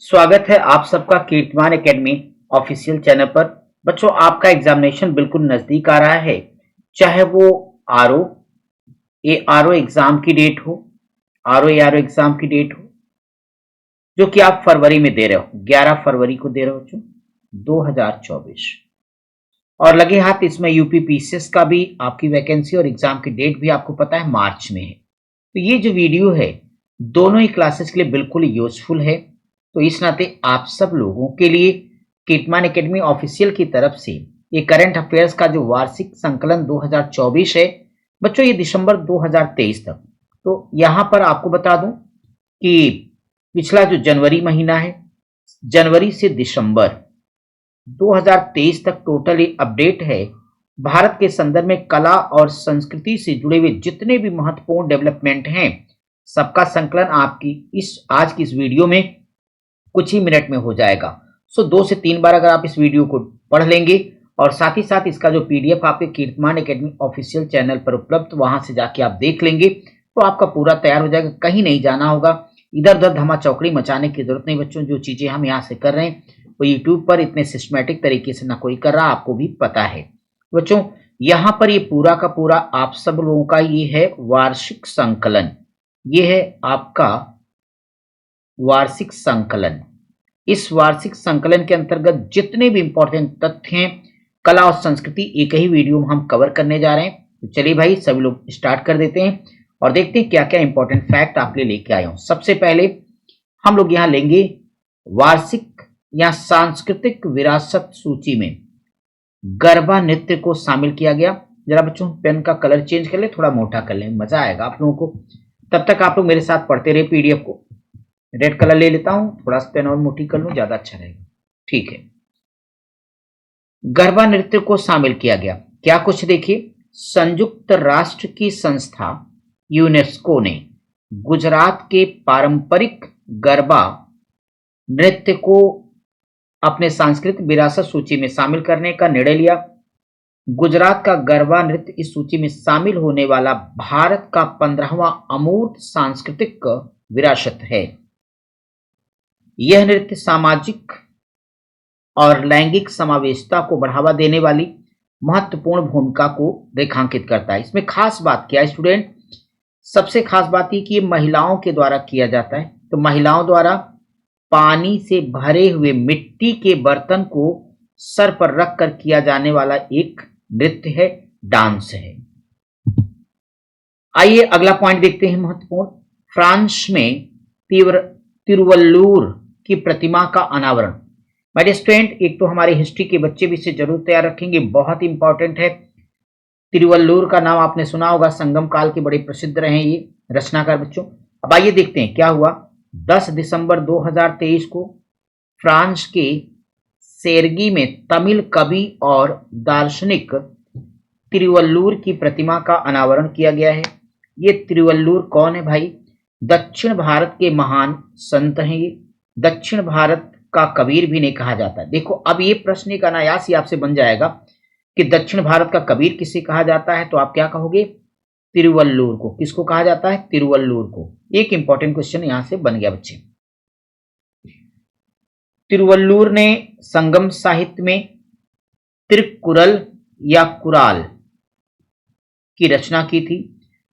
स्वागत है आप सबका कीर्तिमान एकेडमी ऑफिशियल चैनल पर। बच्चों, आपका एग्जामिनेशन बिल्कुल नजदीक आ रहा है। चाहे वो आर ओ एग्जाम की डेट हो, आर ओ एग्जाम की डेट हो जो कि आप फरवरी में दे रहे हो, 11 फरवरी को दे रहे हो बच्चों 2024। और लगे हाथ इसमें यूपी पीसीएस का भी आपकी वैकेंसी और एग्जाम की डेट भी आपको पता है मार्च में है। तो ये जो वीडियो है दोनों ही क्लासेस के लिए बिल्कुल यूजफुल है। तो इस नाते आप सब लोगों के लिए कीर्तिमान एकेडमी ऑफिशियल की तरफ से ये करंट अफेयर्स का जो वार्षिक संकलन 2024 है बच्चों, ये दिसंबर 2023 तक। तो यहां पर आपको बता दूं कि पिछला जो जनवरी महीना है, जनवरी से दिसंबर 2023 तक टोटल अपडेट है। भारत के संदर्भ में कला और संस्कृति से जुड़े हुए जितने भी महत्वपूर्ण डेवलपमेंट हैं सबका संकलन आपकी इस आज की इस वीडियो में कुछ ही मिनट में हो जाएगा। सो 2 से 3 बार अगर आप इस वीडियो को पढ़ लेंगे और साथ ही साथ इसका जो पीडीएफ आपके कीर्तिमान एकेडमी ऑफिशियल चैनल पर उपलब्ध, वहां से जाके आप देख लेंगे तो आपका पूरा तैयार हो जाएगा। कहीं नहीं जाना होगा, इधर उधर धमा चौकड़ी मचाने की जरूरत नहीं बच्चों। जो चीजें हम यहाँ से कर रहे हैं वो यूट्यूब पर इतने सिस्टमेटिक तरीके से ना कोई कर रहा, आपको भी पता है बच्चों। यहाँ पर ये पूरा का पूरा आप सब लोगों का ये है वार्षिक संकलन, ये है आपका वार्षिक संकलन। इस वार्षिक संकलन के अंतर्गत जितने भी इंपॉर्टेंट तथ्य हैं कला और संस्कृति एक ही वीडियो में हम कवर करने जा रहे हैं। तो चलिए भाई सभी लोग स्टार्ट कर देते हैं और देखते हैं क्या क्या इंपॉर्टेंट फैक्ट आपके लिए लेके आया हूं। सबसे पहले हम लोग यहां लेंगे वार्षिक या सांस्कृतिक विरासत सूची में गरबा नृत्य को शामिल किया गया। जरा बच्चों पेन का कलर चेंज कर ले, थोड़ा मोटा कर ले, मजा आएगा आप लोगों को। तब तक आप लोग मेरे साथ पढ़ते रहे पीडीएफ को। रेड कलर ले लेता हूं, थोड़ा सा पेन और मोटी कर लूं, ज्यादा अच्छा रहेगा। ठीक है, गरबा नृत्य को शामिल किया गया। क्या कुछ देखिए, संयुक्त राष्ट्र की संस्था यूनेस्को ने गुजरात के पारंपरिक गरबा नृत्य को अपने सांस्कृतिक विरासत सूची में शामिल करने का निर्णय लिया। गुजरात का गरबा नृत्य इस सूची में शामिल होने वाला भारत का 15वां अमूर्त सांस्कृतिक विरासत है। यह नृत्य सामाजिक और लैंगिक समावेशिता को बढ़ावा देने वाली महत्वपूर्ण भूमिका को रेखांकित करता है। इसमें खास बात क्या है स्टूडेंट, सबसे खास बात ये कि ये महिलाओं के द्वारा किया जाता है। तो महिलाओं द्वारा पानी से भरे हुए मिट्टी के बर्तन को सर पर रख कर किया जाने वाला एक नृत्य है, डांस है। आइए अगला पॉइंट देखते हैं महत्वपूर्ण। फ्रांस में तिरुवल्लुवर की प्रतिमा का अनावरण। मेरे स्टूडेंट, एक तो हमारे हिस्ट्री के बच्चे भी इसे जरूर तैयार रखेंगे, बहुत इंपॉर्टेंट है। तिरुवल्लुवर का नाम आपने सुना होगा, संगम काल के बड़े प्रसिद्ध रहे ये रचनाकार बच्चों। अब आइए देखते हैं क्या हुआ। 10 दिसंबर 2023 को फ्रांस के सेरगी में तमिल कवि और दार्शनिक तिरुवल्लुवर की प्रतिमा का अनावरण किया गया है। ये तिरुवल्लुवर कौन है भाई? दक्षिण भारत के महान संत हैं ये। दक्षिण भारत का कबीर भी नहीं कहा जाता। देखो अब ये प्रश्न एक अनायास ही आपसे बन जाएगा कि दक्षिण भारत का कबीर किसे कहा जाता है, तो आप क्या कहोगे? तिरुवल्लुवर को। किसको कहा जाता है? तिरुवल्लुवर को। एक इंपॉर्टेंट क्वेश्चन यहां से बन गया बच्चे। तिरुवल्लुवर ने संगम साहित्य में तिरुकुरल या कुराल की रचना की थी।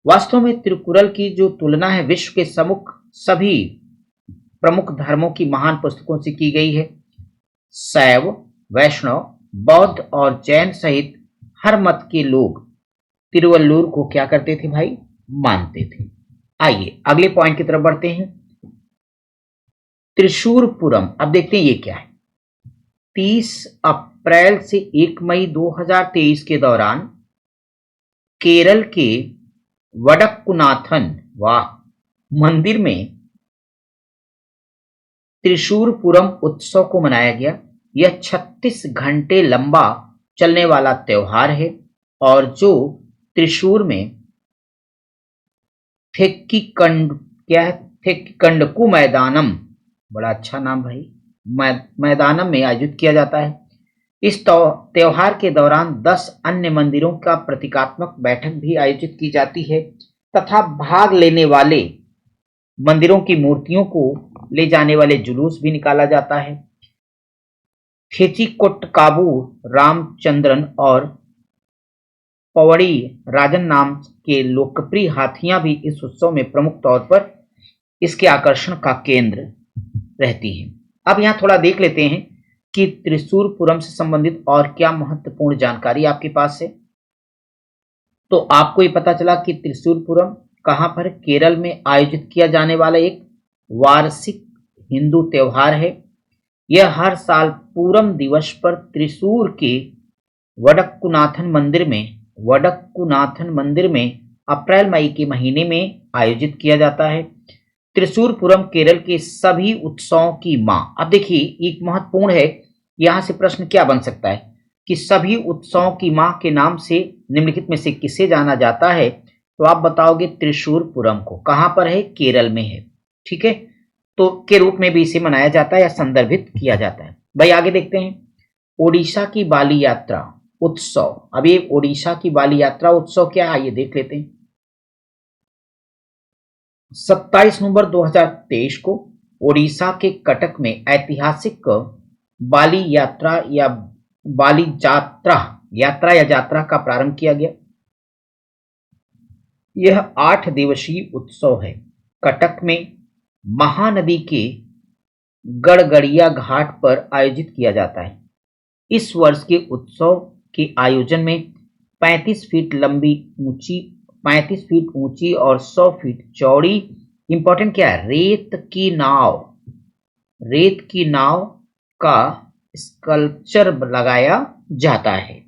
वास्तव में तिरुकुरल की जो तुलना है विश्व के सभी प्रमुख धर्मों की महान पुस्तकों से की गई है। शैव, वैष्णव, बौद्ध और जैन सहित हर मत के लोग तिरुवल्लुवर को क्या करते थे भाई? मानते थे। आइए अगले पॉइंट की तरफ बढ़ते हैं। त्रिशूरपुरम, अब देखते हैं ये क्या है। 30 अप्रैल से 1 मई 2023 के दौरान केरल के वडक्कुनाथन मंदिर में त्रिशूरपुरम उत्सव को मनाया गया। यह 36 घंटे लंबा चलने वाला त्योहार है और जो त्रिशूर में थेक्कीकंडकू मैदानम, बड़ा अच्छा नाम भाई, मैदानम में आयोजित किया जाता है। इस त्योहार के दौरान 10 अन्य मंदिरों का प्रतीकात्मक बैठक भी आयोजित की जाती है तथा भाग लेने वाले मंदिरों की मूर्तियों को ले जाने वाले जुलूस भी निकाला जाता है। खेचीकोट्टाकाबू रामचंद्रन और पवड़ी राजन नाम के लोकप्रिय हाथियां भी इस उत्सव में प्रमुख तौर पर इसके आकर्षण का केंद्र रहती हैं। अब यहाँ थोड़ा देख लेते हैं कि त्रिशूरपुरम से संबंधित और क्या महत्वपूर्ण जानकारी आपके पास है। तो आपको ये पता चला कि त्रिशूरपुरम कहाँ पर, केरल में आयोजित किया जाने वाला एक वार्षिक हिंदू त्योहार है। यह हर साल पूरम दिवस पर त्रिशूर के वडक्कुनाथन मंदिर में अप्रैल मई के महीने में आयोजित किया जाता है। त्रिशूरपुरम केरल के सभी उत्सवों की मां। अब देखिए एक महत्वपूर्ण है, यहां से प्रश्न क्या बन सकता है कि सभी उत्सवों की मां के नाम से निम्नलिखित में से किसे जाना जाता है, तो आप बताओगे त्रिशूरपुरम को। कहां पर है? केरल में है। ठीक है, तो के रूप में भी इसे मनाया जाता है या संदर्भित किया जाता है। भाई आगे देखते हैं, ओडिशा की बाली यात्रा उत्सव। अब ये ओडिशा की बाली यात्रा उत्सव क्या है, आइए देख लेते हैं। 27 नवंबर 2023 को ओडिशा के कटक में ऐतिहासिक बाली यात्रा या बाली यात्रा का प्रारंभ किया गया। यह 8 दिवसीय उत्सव है। कटक में महानदी के गड़गड़िया घाट पर आयोजित किया जाता है। इस वर्ष के उत्सव के आयोजन में 35 फीट ऊंची और 100 फीट चौड़ी, इंपॉर्टेंट क्या है, रेत की नाव का स्कल्पचर लगाया जाता है।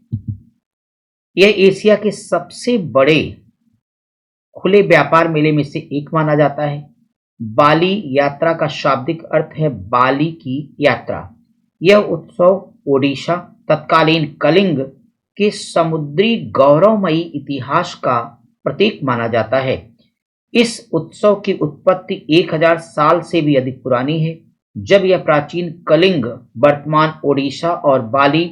यह एशिया के सबसे बड़े खुले व्यापार मेले में से एक माना जाता है। बाली यात्रा का शाब्दिक अर्थ है बाली की यात्रा। यह उत्सव ओडिशा, तत्कालीन कलिंग के समुद्री गौरवमयी इतिहास का प्रतीक माना जाता है। इस उत्सव की उत्पत्ति 1000 साल से भी अधिक पुरानी है, जब यह प्राचीन कलिंग, वर्तमान ओडिशा और बाली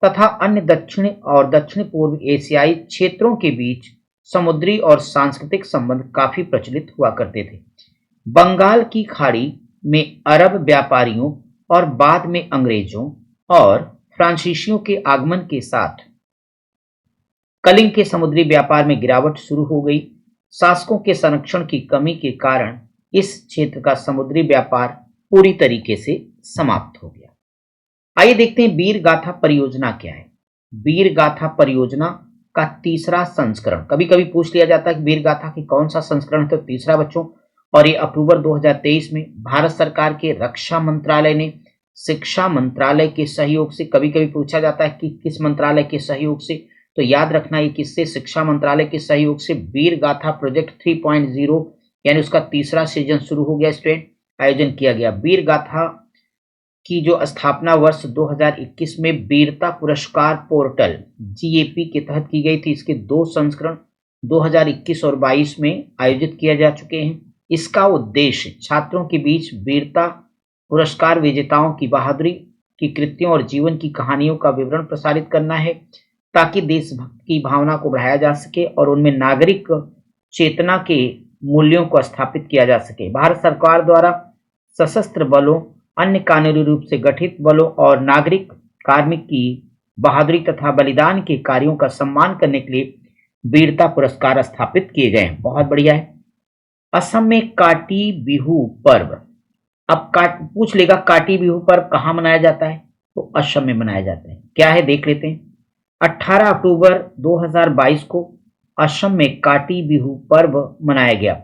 तथा अन्य दक्षिण पूर्व एशियाई क्षेत्रों के बीच समुद्री और सांस्कृतिक संबंध काफी प्रचलित हुआ करते थे। बंगाल की खाड़ी में अरब व्यापारियों और बाद में अंग्रेजों और फ्रांसीसियों के आगमन के साथ कलिंग के समुद्री व्यापार में गिरावट शुरू हो गई। शासकों के संरक्षण की कमी के कारण इस क्षेत्र का समुद्री व्यापार पूरी तरीके से समाप्त हो गया। आइए देखते हैं वीर गाथा परियोजना क्या है। वीर गाथा परियोजना का तीसरा संस्करण, कभी कभी पूछ लिया जाता है कि वीर गाथा की कौन सा संस्करण है, तो तीसरा बच्चों, और ये अक्टूबर 2023 में भारत सरकार के रक्षा मंत्रालय ने शिक्षा मंत्रालय के सहयोग से, कभी कभी पूछा जाता है कि किस मंत्रालय के सहयोग से, तो याद रखना ये किससे, शिक्षा मंत्रालय के सहयोग से वीर गाथा प्रोजेक्ट 3.0 यानी उसका तीसरा सीजन शुरू हो गया, स्टूडेंट, आयोजन किया गया। वीर गाथा की जो स्थापना वर्ष 2021 में वीरता पुरस्कार पोर्टल जीएपी के तहत की गई थी। इसके 2 संस्करण 2021 और 22 में आयोजित किए जा चुके हैं। इसका उद्देश्य छात्रों के बीच वीरता पुरस्कार विजेताओं की बहादुरी की कृतियों और जीवन की कहानियों का विवरण प्रसारित करना है, ताकि देशभक्ति की भावना को बढ़ाया जा सके और उनमें नागरिक चेतना के मूल्यों को स्थापित किया जा सके। भारत सरकार द्वारा सशस्त्र बलों, अन्य कानूनी रूप से गठित बलों और नागरिक कार्मिक की बहादुरी तथा बलिदान के कार्यों का सम्मान करने के लिए वीरता पुरस्कार स्थापित किए गए हैं। बहुत बढ़िया है। असम में काटी बिहू पर्व, अब पूछ लेगा काटी बिहू पर्व कहाँ मनाया जाता है, तो असम में मनाया जाता है। क्या है देख लेते हैं। 18 अक्टूबर 2022 को असम में काटी बिहू पर्व मनाया गया।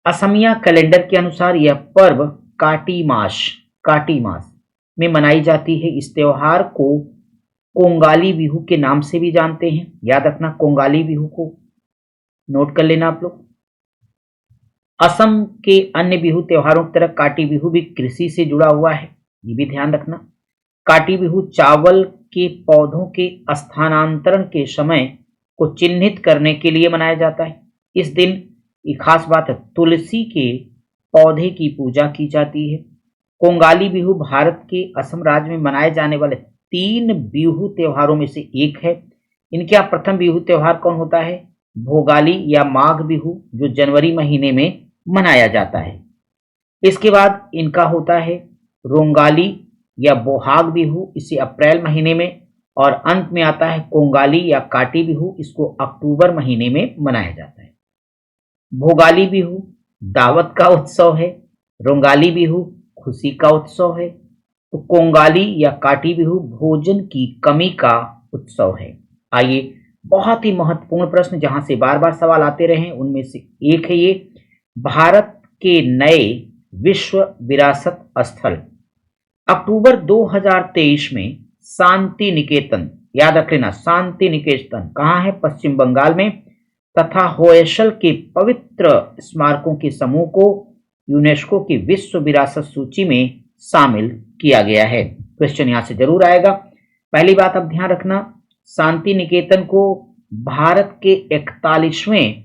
असमिया कैलेंडर के अनुसार यह पर्व काटी मास में मनाई जाती है। इस त्योहार को कोंगाली बिहू के नाम से भी जानते हैं, याद रखना कोंगाली बिहू को नोट कर लेना आप लोग। असम के अन्य बिहू त्योहारों की तरह काटी बिहू भी कृषि से जुड़ा हुआ है, ये भी ध्यान रखना। काटी बिहू चावल के पौधों के स्थानांतरण के समय को चिन्हित करने के लिए मनाया जाता है। इस दिन एक खास बात है, तुलसी के पौधे की पूजा की जाती है। कोंगाली बिहू भारत के असम राज्य में मनाए जाने वाले 3 बिहू त्योहारों में से एक है। इनका प्रथम बिहू त्योहार कौन होता है? भोगाली या माघ बिहू, जो जनवरी महीने में मनाया जाता है। इसके बाद इनका होता है रोंगाली या बोहाग बिहू, इसे अप्रैल महीने में, और अंत में आता है कोंगाली या काटी बिहू, इसको अक्टूबर महीने में मनाया जाता है। भोगाली बिहू दावत का उत्सव है, रोंगाली बिहू खुशी का उत्सव है, तो कोंगाली या काटी बिहू भोजन की कमी का उत्सव है। आइए, बहुत ही महत्वपूर्ण प्रश्न जहां से बार बार सवाल आते रहे उनमें से एक है ये, भारत के नए विश्व विरासत स्थल। अक्टूबर 2023 में शांति निकेतन, याद रख लेना, शांति निकेतन कहाँ है? पश्चिम बंगाल में, तथा होयसल के पवित्र स्मारकों के समूह को यूनेस्को की विश्व विरासत सूची में शामिल किया गया है। क्वेश्चन यहां से जरूर आएगा। पहली बात अब ध्यान रखना, शांति निकेतन को भारत के 41वें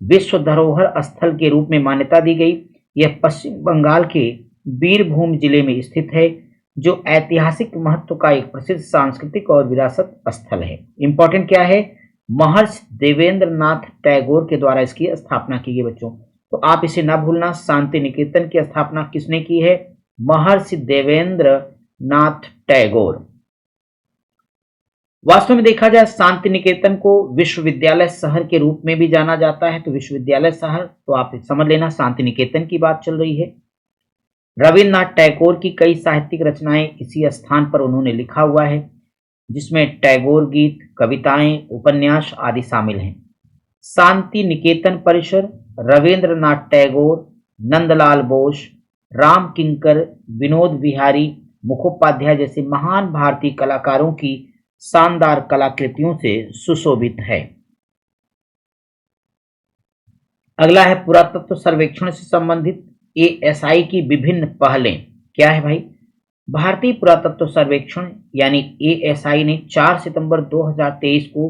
विश्व धरोहर स्थल के रूप में मान्यता दी गई। यह पश्चिम बंगाल के बीरभूम जिले में स्थित है, जो ऐतिहासिक महत्व का एक प्रसिद्ध सांस्कृतिक और विरासत स्थल है। इंपॉर्टेंट क्या है? महर्षि देवेंद्र नाथ टैगोर के द्वारा इसकी स्थापना की गई बच्चों, तो आप इसे ना भूलना। शांति निकेतन की स्थापना किसने की है? महर्षि देवेंद्र नाथ टैगोर। वास्तव में देखा जाए शांति निकेतन को विश्वविद्यालय शहर के रूप में भी जाना जाता है, तो विश्वविद्यालय शहर, तो आप समझ लेना शांति निकेतन की बात चल रही है। रविन्द्रनाथ टैगोर की कई साहित्यिक रचनाएं इसी स्थान पर उन्होंने लिखा हुआ है, जिसमें टैगोर गीत, कविताएं, उपन्यास आदि शामिल हैं। शांति निकेतन परिसर रविन्द्रनाथ टैगोर, नंदलाल बोस, राम किंकर, विनोद बिहारी मुखोपाध्याय जैसे महान भारतीय कलाकारों की शानदार कलाकृतियों से सुशोभित है। अगला है पुरातत्व सर्वेक्षण से संबंधित एएसआई की विभिन्न पहलें। क्या है भाई? भारतीय पुरातत्व सर्वेक्षण यानी एएसआई ने 4 सितंबर 2023 को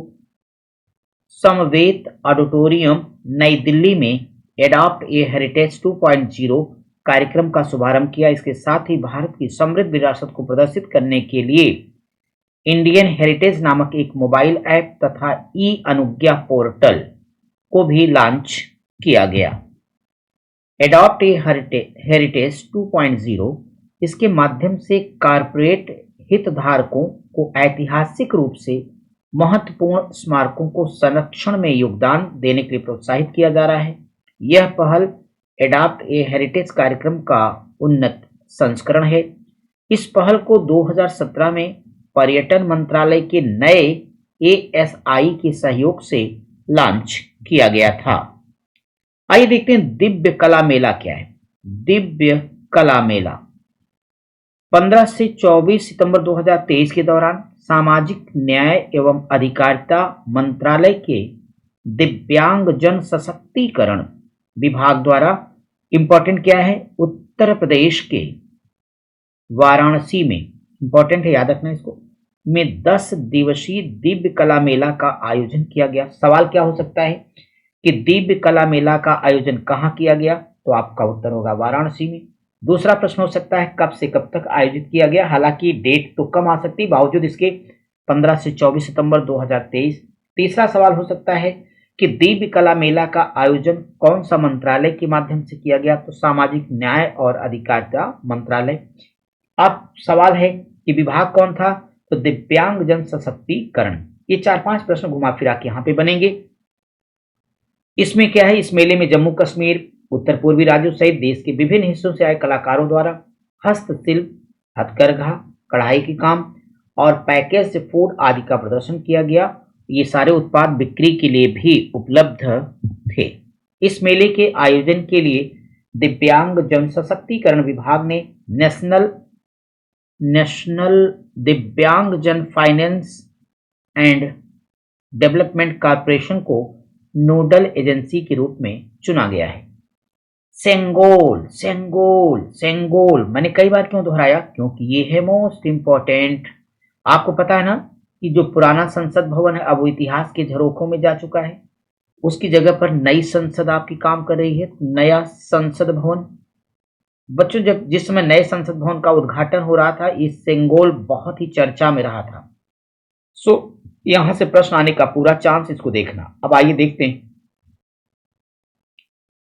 समवेत ऑडिटोरियम नई दिल्ली में एडॉप्ट ए हेरिटेज 2.0 कार्यक्रम का शुभारंभ किया। इसके साथ ही भारत की समृद्ध विरासत को प्रदर्शित करने के लिए इंडियन हेरिटेज नामक एक मोबाइल ऐप तथा ई अनुज्ञा पोर्टल को भी लॉन्च किया गया। एडॉप्ट ए हेरिटेज 2.0 इसके माध्यम से कारपोरेट हितधारकों को ऐतिहासिक रूप से महत्वपूर्ण स्मारकों को संरक्षण में योगदान देने के लिए प्रोत्साहित किया जा रहा है। यह पहल एडॉप्ट ए हेरिटेज कार्यक्रम का उन्नत संस्करण है। इस पहल को 2017 में पर्यटन मंत्रालय के नए एएसआई के सहयोग से लॉन्च किया गया था। आइए देखते हैं दिव्य कला मेला क्या है। दिव्य कला मेला 15 से 24 सितंबर 2023 के दौरान सामाजिक न्याय एवं अधिकारिता मंत्रालय के दिव्यांग जन सशक्तिकरण विभाग द्वारा, इंपॉर्टेंट क्या है, उत्तर प्रदेश के वाराणसी में, इंपॉर्टेंट है याद रखना इसको, में 10 दिवसीय दिव्य कला मेला का आयोजन किया गया। सवाल क्या हो सकता है कि दिव्य कला मेला का आयोजन कहाँ किया गया? तो आपका उत्तर होगा वाराणसी में। दूसरा प्रश्न हो सकता है कब से कब तक आयोजित किया गया? हालांकि डेट तो कम आ सकती है, बावजूद इसके 15 से 24 सितंबर 2023। तीसरा सवाल हो सकता है कि दिव्य कला मेला का आयोजन कौन सा मंत्रालय के माध्यम से किया गया? तो सामाजिक न्याय और अधिकारिता मंत्रालय। अब सवाल है कि विभाग कौन था? तो दिव्यांग जन सशक्तिकरण। ये 4-5 प्रश्न घुमा फिरा के यहाँ पे बनेंगे। इसमें क्या है, इस मेले में जम्मू कश्मीर, उत्तर पूर्वी राज्यों सहित देश के विभिन्न हिस्सों से आए कलाकारों द्वारा हस्तशिल्प, हथकरघा, कढ़ाई के काम और पैकेज फूड आदि का प्रदर्शन किया गया। ये सारे उत्पाद बिक्री के लिए भी उपलब्ध थे। इस मेले के आयोजन के लिए दिव्यांग जन सशक्तिकरण विभाग ने नेशनल दिव्यांग जन फाइनेंस एंड डेवलपमेंट कॉर्पोरेशन को नोडल एजेंसी के रूप में चुना गया है। सेंगोल सेंगोल सेंगोल मैंने कई बार क्यों दोहराया? क्योंकि ये है मोस्ट इंपॉर्टेंट। आपको पता है ना कि जो पुराना संसद भवन है अब वो इतिहास के झरोखों में जा चुका है। उसकी जगह पर नई संसद आपकी काम कर रही है, नया संसद भवन। बच्चों, जब जिस समय नए संसद भवन का उद्घाटन हो रहा था, ये सेंगोल बहुत ही चर्चा में रहा था। यहां से प्रश्न आने का पूरा चांस, इसको देखना। अब आइए देखते हैं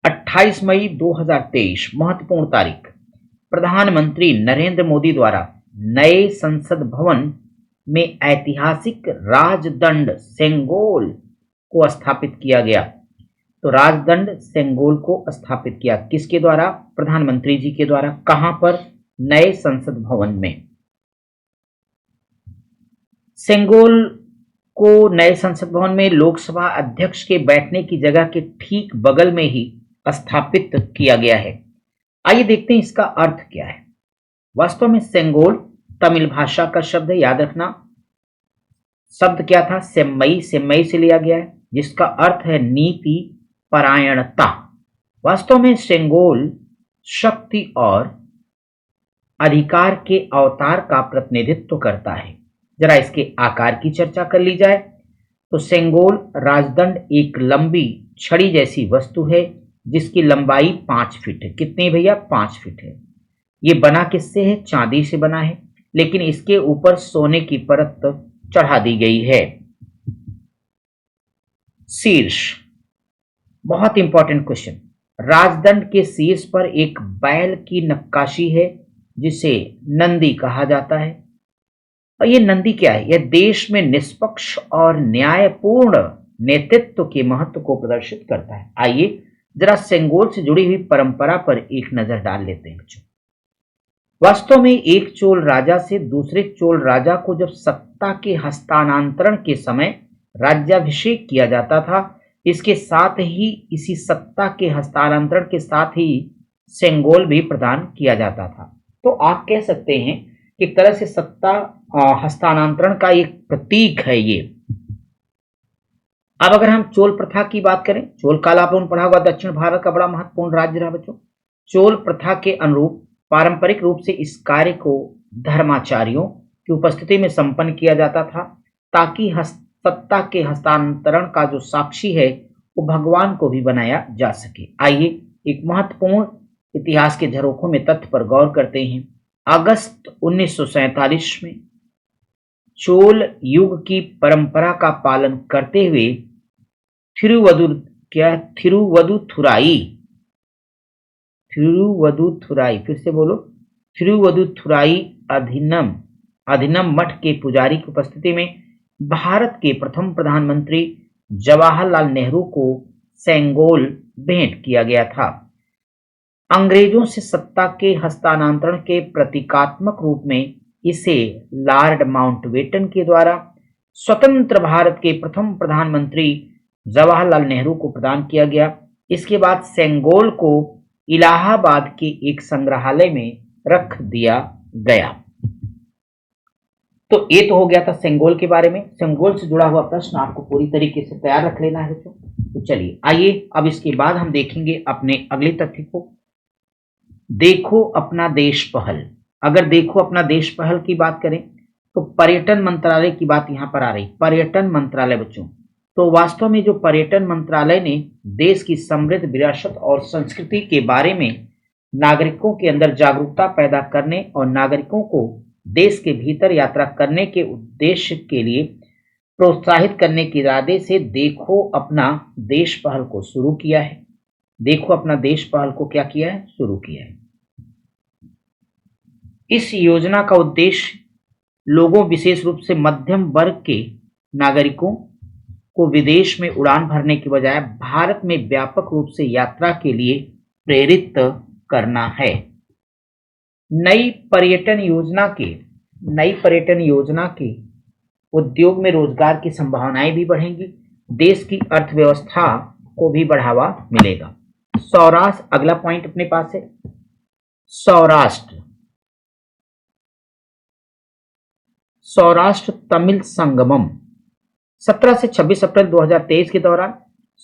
28 मई 2023 महत्वपूर्ण तारीख। प्रधानमंत्री नरेंद्र मोदी द्वारा नए संसद भवन में ऐतिहासिक राजदंड सेंगोल को स्थापित किया गया। तो राजदंड सेंगोल को स्थापित किया किसके द्वारा? प्रधानमंत्री जी के द्वारा। कहां पर? नए संसद भवन में। सेंगोल को नए संसद भवन में लोकसभा अध्यक्ष के बैठने की जगह के ठीक बगल में ही स्थापित किया गया है। आइए देखते हैं इसका अर्थ क्या है। वास्तव में सेंगोल तमिल भाषा का शब्द है, याद रखना। शब्द क्या था? सेम्मई, सेम्मई से लिया गया है, जिसका अर्थ है नीति परायणता। वास्तव में सेंगोल शक्ति और अधिकार के अवतार का प्रतिनिधित्व करता है। जरा इसके आकार की चर्चा कर ली जाए तो सेंगोल राजदंड एक लंबी छड़ी जैसी वस्तु है जिसकी लंबाई 5 फीट है। कितनी भैया? 5 फीट है। ये बना किससे है? चांदी से बना है, लेकिन इसके ऊपर सोने की परत चढ़ा दी गई है। शीर्ष, बहुत इंपॉर्टेंट क्वेश्चन। राजदंड के शीर्ष पर एक बैल की नक्काशी है जिसे नंदी कहा जाता है। और ये नंदी क्या है? यह देश में निष्पक्ष और न्यायपूर्ण नेतृत्व के महत्व को प्रदर्शित करता है। आइए जरा सेंगोल से जुड़ी हुई परंपरा पर एक नजर डाल लेते हैं बच्चों। वास्तव में एक चोल राजा से दूसरे चोल राजा को जब सत्ता के हस्तांतरण के समय राज्याभिषेक किया जाता था, इसके साथ ही इसी सत्ता के हस्तांतरण के साथ ही सेंगोल भी प्रदान किया जाता था। तो आप कह सकते हैं कि एक तरह से सत्ता हस्तांतरण का एक प्रतीक है ये। अब अगर हम चोल प्रथा की बात करें, चोल काल आपने पढ़ा होगा, दक्षिण भारत का बड़ा महत्वपूर्ण राज्य रहा बच्चों। चोल प्रथा के अनुरूप पारंपरिक रूप से इस कार्य को धर्माचार्यों की उपस्थिति में संपन्न किया जाता था ताकि सत्ता के हस्तांतरण का जो साक्षी है वो भगवान को भी बनाया जा सके। आइए एक महत्वपूर्ण इतिहास के झरोखों में तथ्य पर गौर करते हैं। अगस्त 1947 में चोल युग की परंपरा का पालन करते हुए थिरुवदुथुराई, फिर से बोलो, थिरुवदुथुराई अधिनम मठ के पुजारी की उपस्थिति में भारत के प्रथम प्रधानमंत्री जवाहरलाल नेहरू को सेंगोल भेंट किया गया था। अंग्रेजों से सत्ता के हस्तांतरण के प्रतीकात्मक रूप में इसे लॉर्ड माउंटबेटन के द्वारा स्वतंत्र भारत के प्रथम प्रधानमंत्री जवाहरलाल नेहरू को प्रदान किया गया। इसके बाद सेंगोल को इलाहाबाद के एक संग्रहालय में रख दिया गया। तो ये तो हो गया था सेंगोल के बारे में। सेंगोल से जुड़ा हुआ प्रश्न आपको पूरी तरीके से तैयार रख लेना है बच्चों। तो चलिए आइए अब इसके बाद हम देखेंगे अपने अगले तथ्य को। देखो अपना देश पहल। अगर देखो अपना देश पहल की बात करें तो पर्यटन मंत्रालय की बात यहां पर आ रही। पर्यटन मंत्रालय बच्चों, तो वास्तव में जो पर्यटन मंत्रालय ने देश की समृद्ध विरासत और संस्कृति के बारे में नागरिकों के अंदर जागरूकता पैदा करने और नागरिकों को देश के भीतर यात्रा करने के उद्देश्य के लिए प्रोत्साहित करने के इरादे से देखो अपना देश पहल को शुरू किया है। देखो अपना देश पहल को क्या किया है? शुरू किया है। इस योजना का उद्देश्य लोगों, विशेष रूप से मध्यम वर्ग के नागरिकों को विदेश में उड़ान भरने के बजाय भारत में व्यापक रूप से यात्रा के लिए प्रेरित करना है। नई पर्यटन योजना के उद्योग में रोजगार की संभावनाएं भी बढ़ेंगी, देश की अर्थव्यवस्था को भी बढ़ावा मिलेगा। सौराष्ट्र, अगला पॉइंट अपने पास है सौराष्ट्र तमिल संगमम। 17 से 26 अप्रैल 2023 के दौरान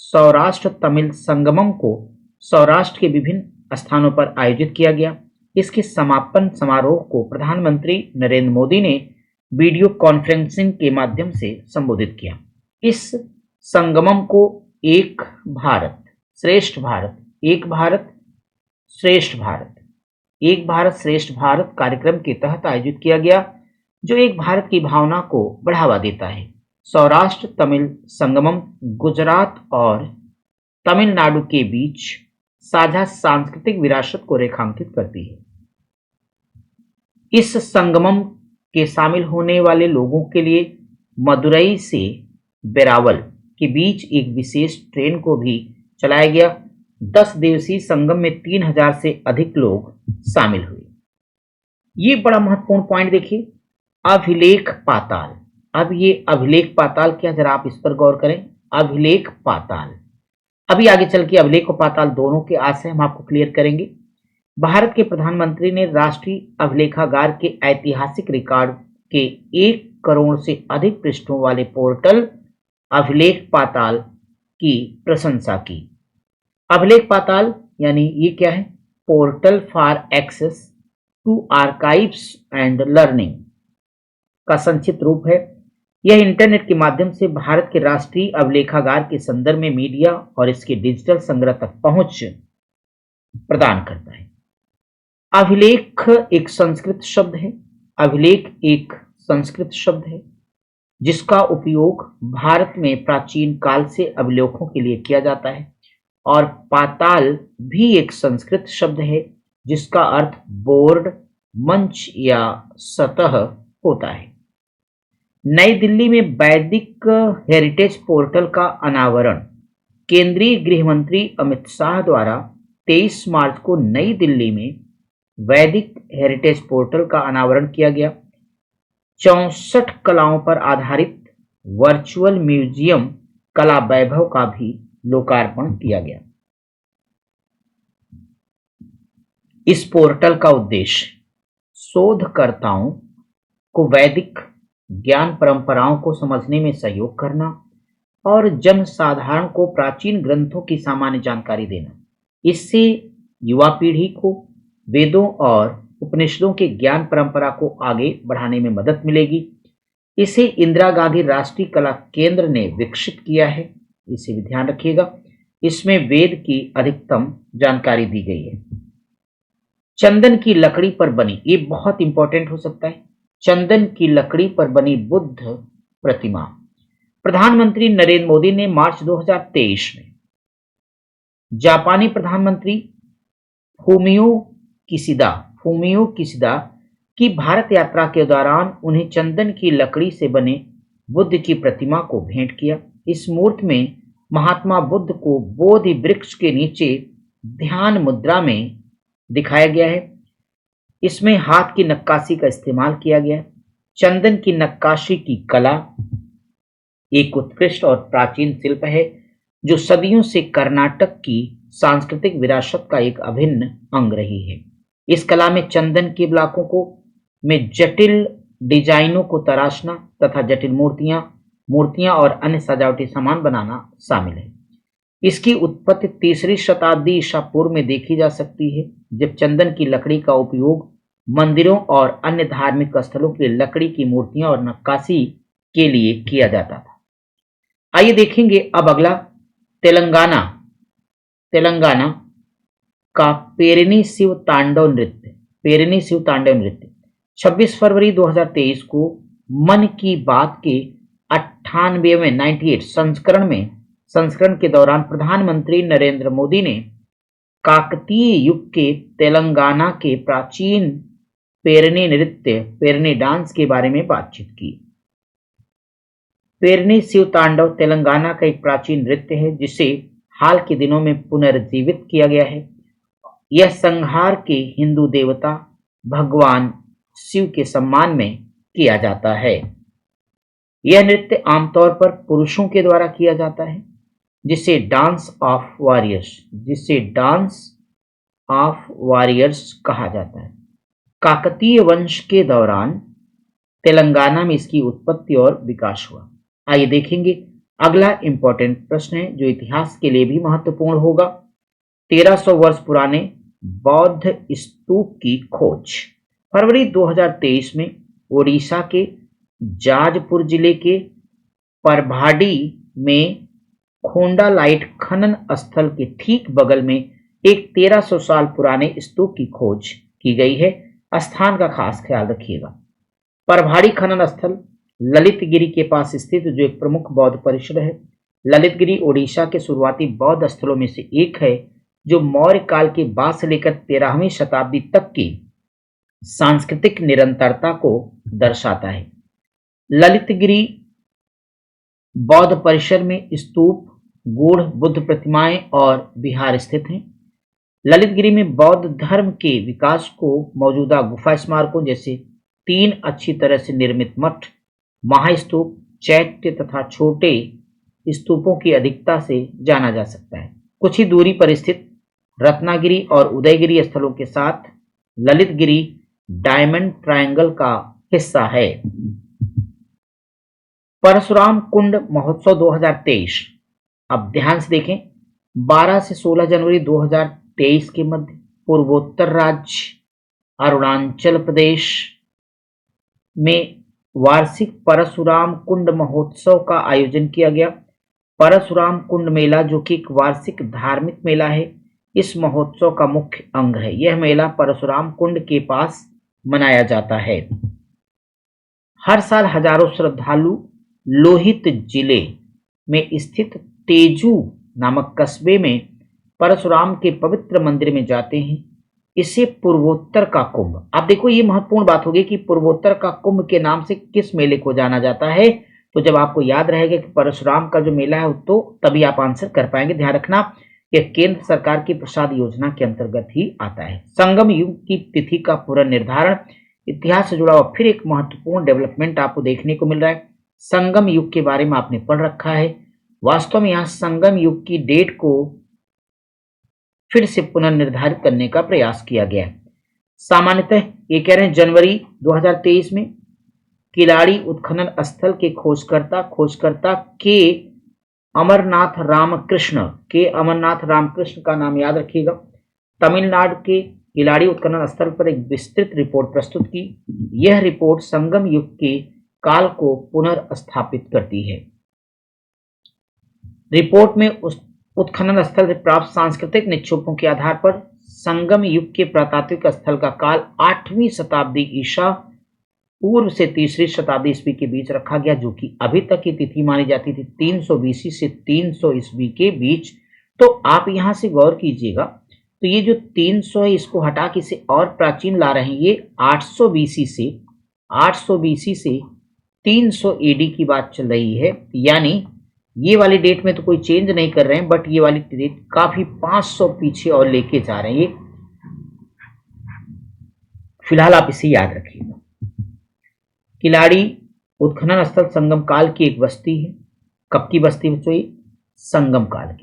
सौराष्ट्र तमिल संगमम को सौराष्ट्र के विभिन्न स्थानों पर आयोजित किया गया। इसके समापन समारोह को प्रधानमंत्री नरेंद्र मोदी ने वीडियो कॉन्फ्रेंसिंग के माध्यम से संबोधित किया। इस संगमम को एक भारत श्रेष्ठ भारत कार्यक्रम के तहत आयोजित किया गया, जो एक भारत की भावना को बढ़ावा देता है। सौराष्ट्र तमिल संगमम गुजरात और तमिलनाडु के बीच साझा सांस्कृतिक विरासत को रेखांकित करती है। इस संगमम के शामिल होने वाले लोगों के लिए मदुरई से वेरावल के बीच एक विशेष ट्रेन को भी चलाया गया। 10 दिवसीय संगम में 3000 से अधिक लोग शामिल हुए। ये बड़ा महत्वपूर्ण पॉइंट देखिए, अभिलेख पाताल। अब ये अभिलेख पाताल क्या, जरा आप इस पर गौर करें। अभिलेख पाताल, अभी आगे चल के अभिलेख और पाताल दोनों के आशय हम आपको क्लियर करेंगे। भारत के प्रधानमंत्री ने राष्ट्रीय अभिलेखागार के ऐतिहासिक रिकॉर्ड के 1 करोड़ से अधिक पृष्ठों वाले पोर्टल अभिलेख पाताल की प्रशंसा की। अभिलेख पाताल यानी ये क्या है? Portal for access to archives and learning का संक्षिप्त रूप है। यह इंटरनेट के माध्यम से भारत के राष्ट्रीय अभिलेखागार के संदर्भ में मीडिया और इसके डिजिटल संग्रह तक पहुंच प्रदान करता है। अभिलेख एक संस्कृत शब्द है। अभिलेख एक संस्कृत शब्द है जिसका उपयोग भारत में प्राचीन काल से अभिलेखों के लिए किया जाता है। और पाताल भी एक संस्कृत शब्द है जिसका अर्थ बोर्ड, मंच या सतह होता है। नई दिल्ली में वैदिक हेरिटेज पोर्टल का अनावरण केंद्रीय गृह मंत्री अमित शाह द्वारा 23 मार्च को नई दिल्ली में वैदिक हेरिटेज पोर्टल का अनावरण किया गया। 64 कलाओं पर आधारित वर्चुअल म्यूजियम कला वैभव का भी लोकार्पण किया गया। इस पोर्टल का उद्देश्य शोधकर्ताओं को वैदिक ज्ञान परंपराओं को समझने में सहयोग करना और जनसाधारण को प्राचीन ग्रंथों की सामान्य जानकारी देना। इससे युवा पीढ़ी को वेदों और उपनिषदों के ज्ञान परंपरा को आगे बढ़ाने में मदद मिलेगी। इसे इंदिरा गांधी राष्ट्रीय कला केंद्र ने विकसित किया है, इसे भी ध्यान रखिएगा। इसमें वेद की अधिकतम जानकारी दी गई है। चंदन की लकड़ी पर बनी, ये बहुत इंपॉर्टेंट हो सकता है, चंदन की लकड़ी पर बनी बुद्ध प्रतिमा। प्रधानमंत्री नरेंद्र मोदी ने मार्च 2023 में जापानी प्रधानमंत्री फूमियो किशिदा की भारत यात्रा के दौरान उन्हें चंदन की लकड़ी से बने बुद्ध की प्रतिमा को भेंट किया। इस मूर्ति में महात्मा बुद्ध को बोधि वृक्ष के नीचे ध्यान मुद्रा में दिखाया गया है। इसमें हाथ की नक्काशी का इस्तेमाल किया गया। चंदन की नक्काशी की कला एक उत्कृष्ट और प्राचीन शिल्प है जो सदियों से कर्नाटक की सांस्कृतिक विरासत का एक अभिन्न अंग रही है। इस कला में चंदन के ब्लॉकों में जटिल डिजाइनों को तराशना तथा जटिल मूर्तियां और अन्य सजावटी सामान बनाना शामिल है। इसकी उत्पत्ति 3री शताब्दी ईसा पूर्व में देखी जा सकती है, जब चंदन की लकड़ी का उपयोग मंदिरों और अन्य धार्मिक स्थलों के लकड़ी की मूर्तियां और नक्काशी के लिए किया जाता था। आइए देखेंगे अब अगला तेलंगाना का पेरिनी शिव तांडव नृत्य 26 फरवरी 2023 को मन की बात के 98 संस्करण के दौरान प्रधानमंत्री नरेंद्र मोदी ने काकतीय युग के तेलंगाना के प्राचीन पेरिनी डांस के बारे में बातचीत की। पेरिनी शिव तांडव तेलंगाना का एक प्राचीन नृत्य है जिसे हाल के दिनों में पुनर्जीवित किया गया है। यह संहार के हिंदू देवता भगवान शिव के सम्मान में किया जाता है। यह नृत्य आमतौर पर पुरुषों के द्वारा किया जाता है जिसे डांस ऑफ वॉरियर्स कहा जाता है। काकतीय वंश के दौरान तेलंगाना में इसकी उत्पत्ति और विकास हुआ। आइए देखेंगे अगला इंपॉर्टेंट प्रश्न है जो इतिहास के लिए भी महत्वपूर्ण होगा। 1300 वर्ष पुराने बौद्ध स्तूप की खोज। फरवरी 2023 में ओडिशा के जाजपुर जिले के परभाडी में खोंडालाइट खनन स्थल के ठीक बगल में एक 1300 साल पुराने स्तूप की खोज की गई है। स्थान का खास ख्याल रखिएगा। परभाड़ी खनन स्थल ललितगिरी के पास स्थित जो एक प्रमुख बौद्ध परिसर है। ललितगिरी ओडिशा के शुरुआती बौद्ध स्थलों में से एक है जो मौर्य काल के बाद से लेकर 13वीं शताब्दी तक की सांस्कृतिक निरंतरता को दर्शाता है। ललितगिरी बौद्ध परिसर में स्तूप, गूढ़ बुद्ध प्रतिमाएं और विहार स्थित हैं। ललितगिरी में बौद्ध धर्म के विकास को मौजूदा गुफा स्मारकों जैसे 3 अच्छी तरह से निर्मित मठ, महास्तूप, चैत्य तथा छोटे स्तूपों की अधिकता से जाना जा सकता है। कुछ ही दूरी पर स्थित रत्नागिरी और उदयगिरी स्थलों के साथ ललितगिरी डायमंड ट्रायंगल का हिस्सा है। परशुराम कुंड महोत्सव 2023, अब ध्यान से देखें, 12 से 16 जनवरी 2023 के मध्य पूर्वोत्तर राज्य अरुणाचल प्रदेश में वार्षिक परशुराम कुंड महोत्सव का आयोजन किया गया। परशुराम कुंड मेला, जो कि एक वार्षिक धार्मिक मेला है, इस महोत्सव का मुख्य अंग है। यह मेला परशुराम कुंड के पास मनाया जाता है। हर साल हजारों श्रद्धालु लोहित जिले में स्थित तेजू नामक कस्बे में परशुराम के पवित्र मंदिर में जाते हैं। इसे पूर्वोत्तर का कुंभ, आप देखो ये महत्वपूर्ण बात होगी कि पूर्वोत्तर का कुंभ के नाम से किस मेले को जाना जाता है। तो जब आपको याद रहेगा कि परशुराम का जो मेला है, तो तभी आप आंसर कर पाएंगे। ध्यान रखना, यह केंद्र सरकार की प्रसाद योजना के अंतर्गत ही आता है। संगम युग की तिथि का पुनर्निर्धारण, इतिहास से जुड़ा हुआ फिर एक महत्वपूर्ण डेवलपमेंट आपको देखने को मिल रहा है। संगम युग के बारे में आपने पढ़ रखा है। वास्तव में यहाँ संगम युग की डेट को फिर से पुनर्निर्धारित करने का प्रयास किया गया है। सामान्यतः ये कह रहे हैं जनवरी 2023 में किलाड़ी उत्खनन स्थल के खोजकर्ता के अमरनाथ रामकृष्ण का नाम याद रखिएगा, तमिलनाडु के किलाड़ी उत्खनन स्थल पर एक विस्तृत रिपोर्ट प्रस्तुत की। यह रिपोर्ट संगम युग के काल को पुनर्स्थापित करती है। रिपोर्ट में उस उत्खनन स्थल से प्राप्त सांस्कृतिक निक्षेपों के आधार पर संगम युग के पुरातात्विक स्थल का काल 8वीं शताब्दी ईसा पूर्व से 3री शताब्दी ईस्वी के बीच रखा गया, जो कि अभी तक की तिथि मानी जाती थी 300 बीसी से 300 ईस्वी के बीच। तो आप यहां से गौर कीजिएगा, तो ये जो 300 है इसको हटा के इसे और प्राचीन ला रहे हैं। ये 800 बीसी से 300 एडी की बात चल रही है, यानी ये वाली डेट में तो कोई चेंज नहीं कर रहे हैं, बट ये वाली डेट काफी 500 पीछे और लेके जा रहे हैं। ये फिलहाल आप इसे याद रखिएगा। किलाड़ी उत्खनन स्थल संगम काल की एक बस्ती है। कब की बस्ती बच्चों? ये संगम काल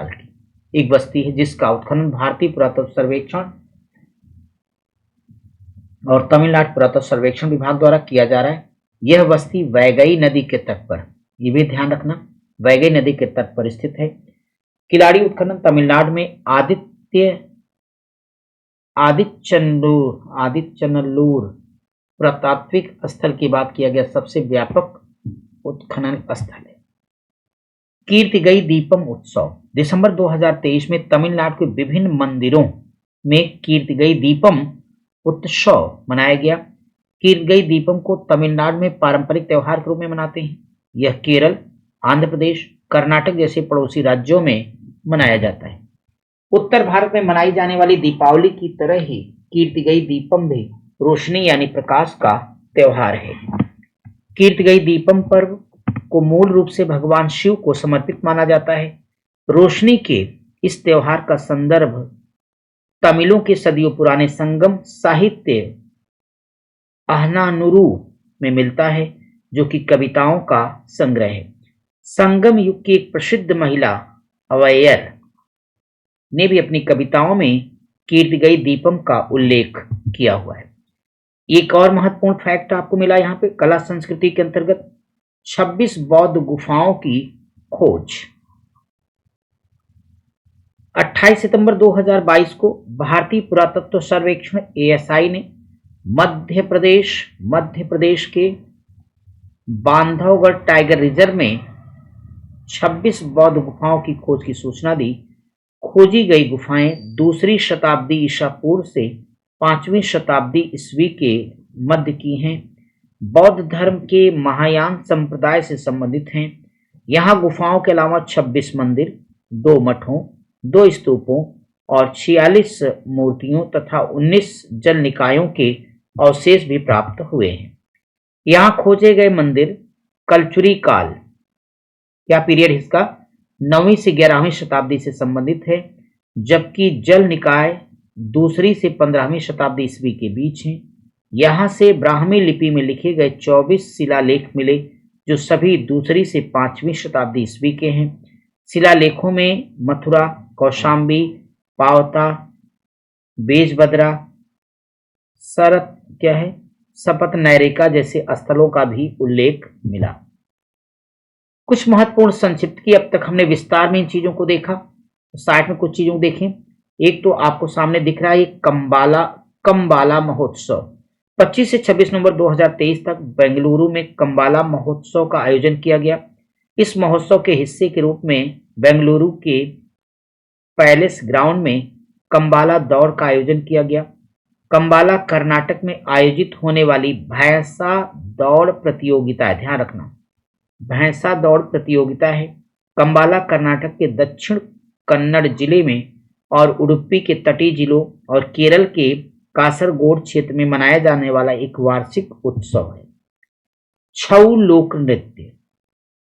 की एक बस्ती है, जिसका उत्खनन भारतीय पुरातत्व सर्वेक्षण और तमिलनाडु पुरातत्व सर्वेक्षण विभाग द्वारा किया जा रहा है। यह बस्ती वैगई नदी के तट पर, ये भी ध्यान रखना, वैगई नदी के तट पर स्थित है। किलाड़ी उत्खनन तमिलनाडु में आदिचनल्लूर पुरातात्विक स्थल की बात किया गया सबसे व्यापक उत्खनन स्थल है। कीर्तिगई दीपम उत्सव, दिसंबर 2023 में तमिलनाडु के विभिन्न मंदिरों में कीर्तिगई दीपम उत्सव मनाया गया। कीर्तिगई दीपम को तमिलनाडु में पारंपरिक त्योहार के रूप में मनाते हैं। यह केरल, आंध्र प्रदेश, कर्नाटक जैसे पड़ोसी राज्यों में मनाया जाता है। उत्तर भारत में मनाई जाने वाली दीपावली की तरह ही कीर्तिगई दीपम भी रोशनी यानी प्रकाश का त्योहार है। कीर्तिगई दीपम पर्व को मूल रूप से भगवान शिव को समर्पित माना जाता है। रोशनी के इस त्योहार का संदर्भ तमिलों के सदियों पुराने संगम साहित्य अहनानुरू में मिलता है, जो कि कविताओं का संग्रह है। संगम युग की एक प्रसिद्ध महिला अवैयर ने भी अपनी कविताओं में कीर्तिगई दीपम का उल्लेख किया हुआ है। एक और महत्वपूर्ण फैक्ट आपको मिला यहाँ पे, कला संस्कृति के अंतर्गत 26 बौद्ध गुफाओं की खोज। 28 सितंबर 2022 को भारतीय पुरातत्व सर्वेक्षण ASI ने मध्य प्रदेश के बांधवगढ़ टाइगर रिजर्व में 26 बौद्ध गुफाओं की खोज की सूचना दी। खोजी गई गुफाएं 2री शताब्दी ईसा पूर्व से 5वीं शताब्दी ईस्वी के मध्य की हैं। बौद्ध धर्म के महायान संप्रदाय से संबंधित हैं। यहाँ गुफाओं के अलावा 26 मंदिर, 2 मठों, 2 स्तूपों और 46 मूर्तियों तथा 19 जल निकायों के अवशेष भी प्राप्त हुए हैं। यहाँ खोजे गए मंदिर कलचुरी काल, क्या पीरियड इसका, 9वीं से 11वीं शताब्दी से संबंधित है, जबकि जल निकाय 2री से 15वीं शताब्दी ईस्वी के बीच हैं। यहाँ से ब्राह्मी लिपि में लिखे गए 24 शिलालेख मिले, जो सभी 2री से 5वीं शताब्दी ईस्वी के हैं। शिलालेखों में मथुरा, कौशाम्बी, पावता, बेजबदरा, सरत क्या है, सपत नैरेका जैसे स्थलों का भी उल्लेख मिला। कुछ महत्वपूर्ण संक्षिप्त की, अब तक हमने विस्तार में इन चीजों को देखा। साइड में कुछ चीजों को देखें। एक तो आपको सामने दिख रहा है कंबाला महोत्सव। 25 से 26 नवंबर 2023 तक बेंगलुरु में कंबाला महोत्सव का आयोजन किया गया। इस महोत्सव के हिस्से के रूप में बेंगलुरु के पैलेस ग्राउंड में कंबाला दौड़ का आयोजन किया गया। कंबाला कर्नाटक में आयोजित होने वाली भैंसा दौड़ प्रतियोगिता है, ध्यान रखना, भैंसा दौड़ प्रतियोगिता है। कंबाला कर्नाटक के दक्षिण कन्नड़ जिले में और उडुपी के तटीय जिलों और केरल के कासरगोड क्षेत्र में मनाया जाने वाला एक वार्षिक उत्सव है। छऊ लोक नृत्य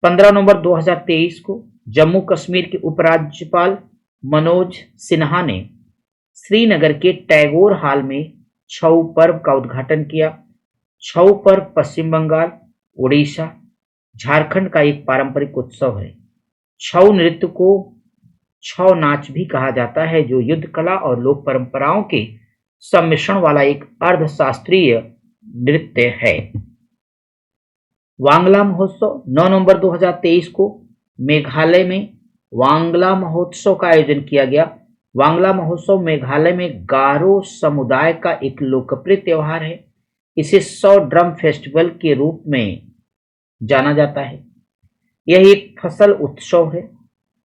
15 नवंबर 2023 को जम्मू कश्मीर के उपराज्यपाल मनोज सिन्हा ने श्रीनगर के टैगोर हॉल में छऊ पर्व का उद्घाटन किया। छऊ पर्व पश्चिम बंगाल, उड़ीसा, झारखंड का एक पारंपरिक उत्सव है। छऊ नृत्य को छऊ नाच भी कहा जाता है, जो युद्ध कला और लोक परंपराओं के सम्मिश्रण वाला एक अर्धशास्त्रीय नृत्य है। वांगला महोत्सव 9 नवंबर 2023 को मेघालय में वांगला महोत्सव का आयोजन किया गया। वांगला महोत्सव मेघालय में गारो समुदाय का एक लोकप्रिय त्योहार है। इसे 100 ड्रम फेस्टिवल के रूप में जाना जाता है। यह एक फसल उत्सव है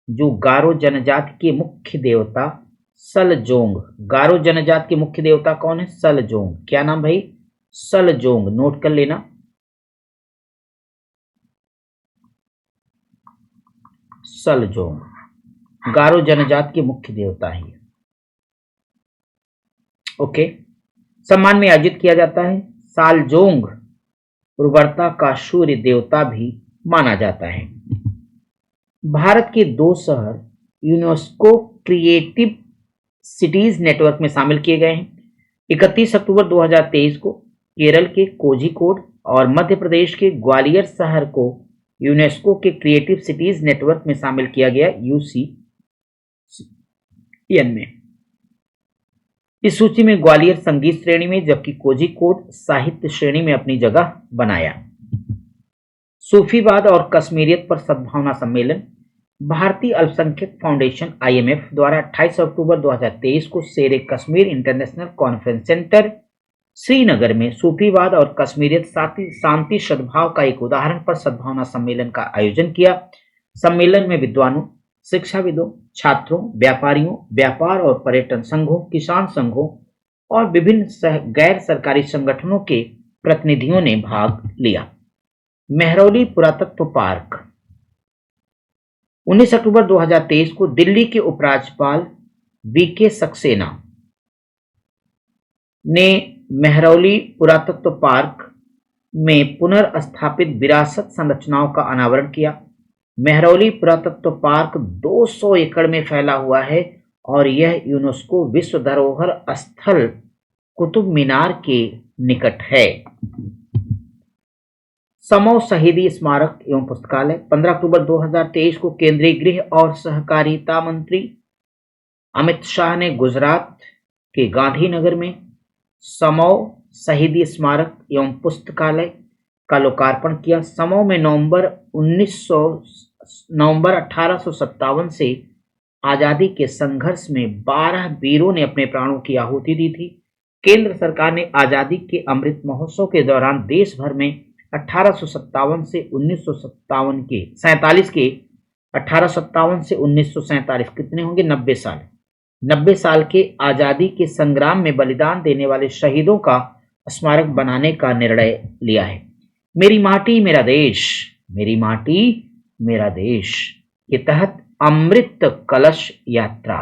जो गारो जनजाति के मुख्य देवता सलजोंग, गारो जनजाति के मुख्य देवता कौन है, सलजोंग, क्या नाम भाई, सलजोंग, नोट कर लेना। सलजोंग गारो जनजाति के मुख्य देवता है। ओके, सम्मान में आयोजित किया जाता है। सालजोंग उर्वरता का सूर्य देवता भी माना जाता है। भारत के 2 शहर यूनेस्को क्रिएटिव सिटीज नेटवर्क में शामिल किए गए हैं। 31 अक्टूबर 2023 को केरल के कोझिकोड और मध्य प्रदेश के ग्वालियर शहर को यूनेस्को के क्रिएटिव सिटीज नेटवर्क में शामिल किया गया, यूसीएन में। इस सूची में ग्वालियर संगीत श्रेणी में, जबकि कोझिकोड साहित्य श्रेणी में अपनी जगह बनाया। सूफीवाद और कश्मीरियत पर सद्भावना सम्मेलन। भारतीय अल्पसंख्यक फाउंडेशन IMF द्वारा 28 अक्टूबर 2023 को शेरे Kashmir international conference centre Srinagar में सूफीवाद और कश्मीरियत शांति सद्भाव का एक उदाहरण पर सद्भावना सम्मेलन का आयोजन किया। सम्मेलन में विद्वानों, शिक्षाविदों, छात्रों, व्यापारियों, व्यापार और पर्यटन संघों, किसान संघों और विभिन्न गैर सरकारी संगठनों के प्रतिनिधियों ने भाग लिया। मेहरौली पुरातत्व पार्क 19 अक्टूबर 2023 को दिल्ली के उपराज्यपाल VK सक्सेना ने मेहरौली पुरातत्व पार्क में पुनर्स्थापित विरासत संरचनाओं का अनावरण किया। मेहरौली पुरातत्व पार्क 200 एकड़ में फैला हुआ है और यह यूनेस्को विश्व धरोहर स्थल कुतुब मीनार के निकट है। समौ शहीदी स्मारक एवं पुस्तकालय 15 अक्टूबर 2023 को केंद्रीय गृह और सहकारिता मंत्री अमित शाह ने गुजरात के गांधीनगर में समौ शहीदी स्मारक एवं पुस्तकालय का लोकार्पण किया। समौ में नवंबर 1857 से आजादी के संघर्ष में 12 वीरों ने अपने प्राणों की आहुति दी थी। केंद्र सरकार ने आजादी के अमृत महोत्सव के दौरान देश भर में 1857 से 1947 के 1857 से 1947 कितने होंगे, 90 साल के आजादी के संग्राम में बलिदान देने वाले शहीदों का स्मारक बनाने का निर्णय लिया है। मेरी माटी मेरा देश, मेरी माटी मेरा देश के तहत अमृत कलश यात्रा।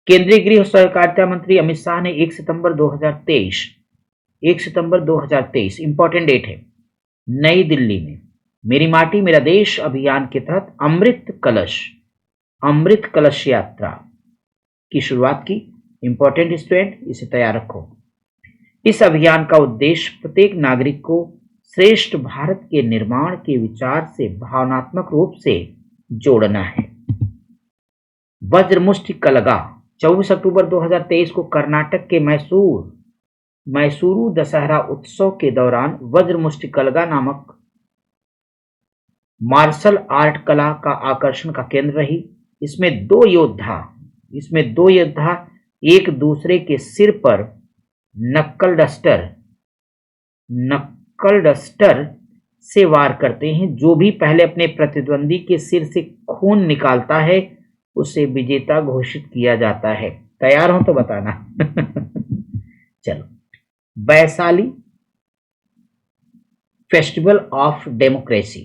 केंद्रीय गृह और सहकारिता मंत्री अमित शाह ने 1 सितंबर 2023 इंपॉर्टेंट डेट है, नई दिल्ली में मेरी माटी मेरा देश अभियान के तहत अमृत कलश यात्रा की शुरुआत की। इंपॉर्टेंट स्टूडेंट, इसे तैयार रखो। इस अभियान का उद्देश्य प्रत्येक नागरिक को श्रेष्ठ भारत के निर्माण के विचार से भावनात्मक रूप से जोड़ना है। वज्रमुष्टि कलगा 24 अक्टूबर 2023 को कर्नाटक के मैसूरू दशहरा उत्सव के दौरान वज्रमुष्टि कलगा नामक मार्शल आर्ट कला का आकर्षण का केंद्र रही। इसमें दो योद्धा एक दूसरे के सिर पर नक्कल डस्टर से वार करते हैं। जो भी पहले अपने प्रतिद्वंदी के सिर से खून निकालता है उसे विजेता घोषित किया जाता है। तैयार हो तो बताना। चलो, वैशाली फेस्टिवल ऑफ डेमोक्रेसी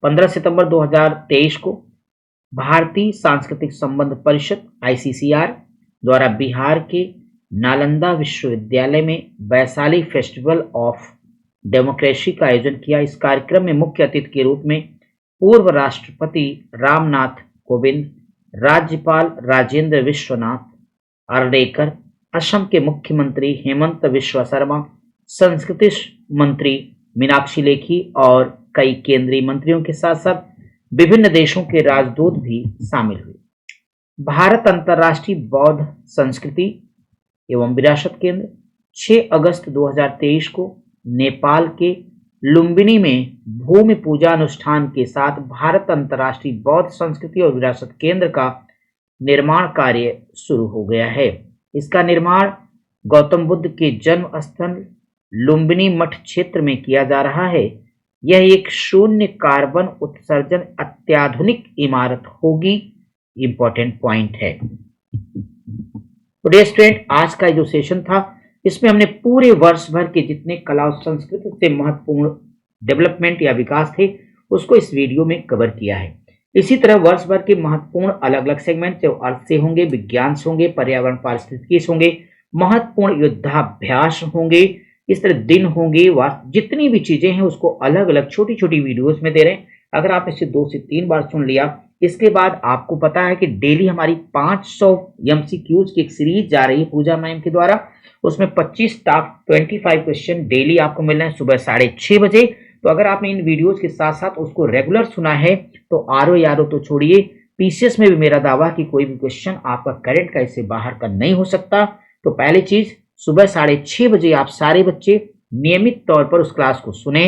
15 सितंबर 2023 को भारतीय सांस्कृतिक संबंध परिषद ICCR द्वारा बिहार के नालंदा विश्वविद्यालय में वैशाली फेस्टिवल ऑफ डेमोक्रेसी का आयोजन किया। इस कार्यक्रम में मुख्य अतिथि के रूप में पूर्व राष्ट्रपति रामनाथ कोविंद, राज्यपाल राजेंद्र विश्वनाथ अर्लेकर, असम के मुख्यमंत्री हेमंत बिस्वा शर्मा, संस्कृति मंत्री मीनाक्षी लेखी और कई केंद्रीय मंत्रियों के साथ साथ विभिन्न देशों के राजदूत भी शामिल हुए। भारत अंतर्राष्ट्रीय बौद्ध संस्कृति एवं विरासत केंद्र 6 अगस्त 2023 को नेपाल के लुम्बिनी में भूमि पूजा अनुष्ठान के साथ भारत अंतर्राष्ट्रीय बौद्ध संस्कृति और विरासत केंद्र का निर्माण कार्य शुरू हो गया है। इसका निर्माण गौतम बुद्ध के जन्म स्थल लुम्बिनी मठ क्षेत्र में किया जा रहा है। यह एक शून्य कार्बन उत्सर्जन अत्याधुनिक इमारत होगी। इंपॉर्टेंट पॉइंट है। तो स्टूडेंट, आज का जो सेशन था इसमें हमने पूरे वर्ष भर के जितने कला और संस्कृति से महत्वपूर्ण डेवलपमेंट या विकास थे उसको इस वीडियो में कवर किया है। इसी तरह वर्ष भर के महत्वपूर्ण अलग अलग सेगमेंट जो अर्थ से होंगे, विज्ञान से होंगे, पर्यावरण पारिस्थितिकी से होंगे, महत्वपूर्ण युद्धाभ्यास होंगे, इस तरह दिन होंगे, जितनी भी चीजें हैं उसको अलग अलग छोटी छोटी वीडियोस में दे रहे हैं। अगर आप इसे 2 से 3 बार सुन लिया, इसके बाद आपको पता है कि डेली हमारी 500 MCQs की एक सीरीज जा रही है पूजा मैम के द्वारा। उसमें 25 टॉप 25 क्वेश्चन डेली आपको मिल रहे हैं सुबह 6:30 बजे। तो अगर आपने इन वीडियोस के साथ साथ उसको रेगुलर सुना है तो आरओ तो छोड़िए, पीसीएस में भी मेरा दावा कि कोई भी क्वेश्चन आपका करंट का इससे बाहर का नहीं हो सकता। तो पहली चीज, सुबह 6:30 बजे आप सारे बच्चे नियमित तौर पर उस क्लास को सुने।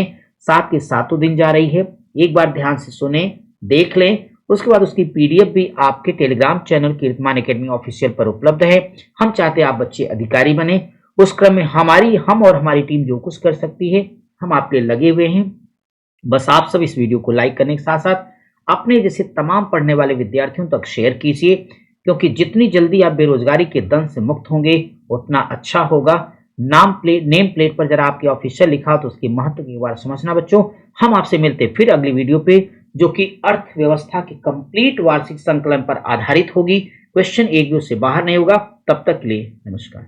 7 के 7 दिन जा रही है, एक बार ध्यान से सुने, देख लें। उसके बाद उसकी PDF भी आपके टेलीग्राम चैनल कीर्तिमान एकेडमी ऑफिशियल पर उपलब्ध है। हम चाहते हैं आप बच्चे अधिकारी बने। उस क्रम में हम और हमारी टीम जो कुछ कर सकती है हम आपके लगे हुए हैं। बस आप सब इस वीडियो को लाइक करने के साथ साथ अपने जैसे तमाम पढ़ने वाले विद्यार्थियों तक शेयर कीजिए, क्योंकि जितनी जल्दी आप बेरोजगारी के दंश से मुक्त होंगे उतना अच्छा होगा। नेम प्लेट पर जरा आपके ऑफिशियल लिखा हो तो उसके महत्व की बार समझना बच्चों। हम आपसे मिलते फिर अगली वीडियो पे, जो कि अर्थव्यवस्था के कंप्लीट वार्षिक संकलन पर आधारित होगी। क्वेश्चन एक भी उससे बाहर नहीं होगा। तब तक के लिए नमस्कार।